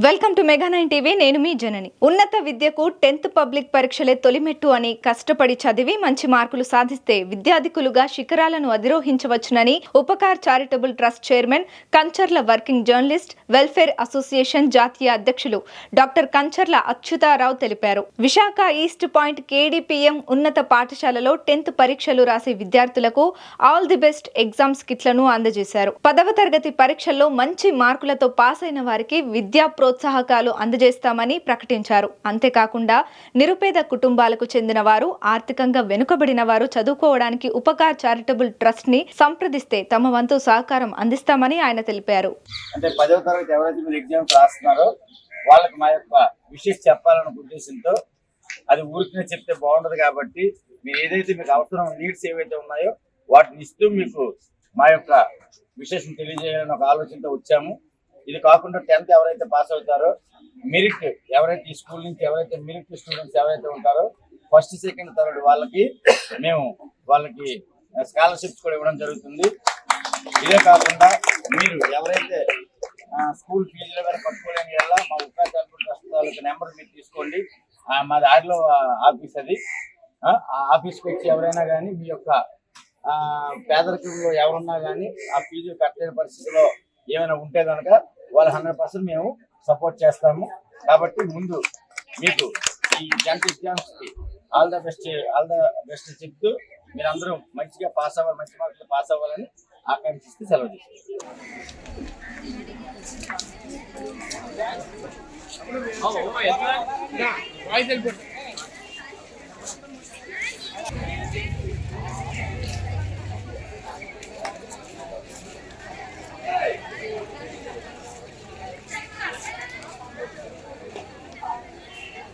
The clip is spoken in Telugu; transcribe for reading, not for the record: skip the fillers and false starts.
Welcome to mega 9 TV. నేను మీ జనని. ఉన్నత విద్యకు 10th పబ్లిక్ పరీక్షలే తొలిమెట్టు అని కష్టపడి చదివి మంచి మార్కులు సాధిస్తే విద్యార్థికులుగా శిఖరాలను అధిరోహించవచ్చునని Upkar charitable trust chairman, Kancharla working journalist welfare association జాతీయ అధ్యక్షులు డాక్టర్ కంచర్ల అచ్యుతారావు తెలిపారు. విశాఖ ఈస్ట్ పాయింట్ కేడీపీఎం ఉన్నత పాఠశాలలో 10th పరీక్షలు రాసే విద్యార్థులకు ఆల్ ది బెస్ట్ ఎగ్జామ్స్ కిట్లను అందజేశారు. 10వ తరగతి పరీక్షల్లో మంచి మార్కులతో పాస్ అయిన వారికి విద్యా ప్రోత్సాహకాలు అందజేస్తామని ప్రకటించారు. అంతేకాకుండా నిరుపేద కుటుంబాలకు చెందిన వారు, ఆర్థికంగా వెనుకబడిన వారు చదువుకోవడానికి ఉపకార్ చారిటబుల్ ట్రస్ట్ ని సంప్రదిస్తే తమ వంతు సహకారం అందిస్తామని ఆయన తెలిపారు. అంటే 10వ తరగతి ఎవరైతే మీరు ఎగ్జామ్స్ రాస్తున్నారో వాళ్ళకి మా యొక్క విషయం చెప్పాలన్న ఉద్దేశంతో, అది ఊరికే చెప్తే బాగుండదు కాబట్టి మీరు ఏదైతే మీకు అవసరం నీడ్స్ ఏవైతే ఉన్నాయో వాటిని ఇస్తూ మీకు మా యొక్క విశేషం తెలియజేయాలని ఒక ఆలోచనతో వచ్చాము. ఇది కాకుండా 10th ఎవరైతే పాస్ అవుతారో, మెరిట్ ఎవరైతే ఈ స్కూల్ నుంచి ఎవరైతే మెరిట్ స్టూడెంట్స్ ఎవరైతే ఉంటారో ఫస్ట్, సెకండ్, థర్డ్ వాళ్ళకి స్కాలర్షిప్స్ కూడా ఇవ్వడం జరుగుతుంది. ఇదే కాకుండా మీరు ఎవరైతే స్కూల్ ఫీజులు కానీ పట్టుకోలేని వల్ల మా ఉపకార్ చారిటబుల్ ట్రస్ట్ వాళ్ళకి నెంబర్ మీరు తీసుకోండి. మాది ఆర్లో ఆఫీస్, అది ఆ ఆఫీస్కి వచ్చి ఎవరైనా కానీ మీ యొక్క పేదరికంలో ఎవరున్నా కానీ ఆ ఫీజు కట్టలేని పరిస్థితిలో ఏమైనా ఉంటే కనుక వాళ్ళు 100% మేము సపోర్ట్ చేస్తాము. కాబట్టి ముందు మీకు ఈ 10th ఎగ్జామ్స్కి ఆల్ ద బెస్ట్ చెప్తూ మీరందరూ మంచిగా పాస్ అవ్వాలి, మంచి మార్కులు పాస్ అవ్వాలని ఆకాంక్షిస్తూ సెలవు తీసుకుంటాం.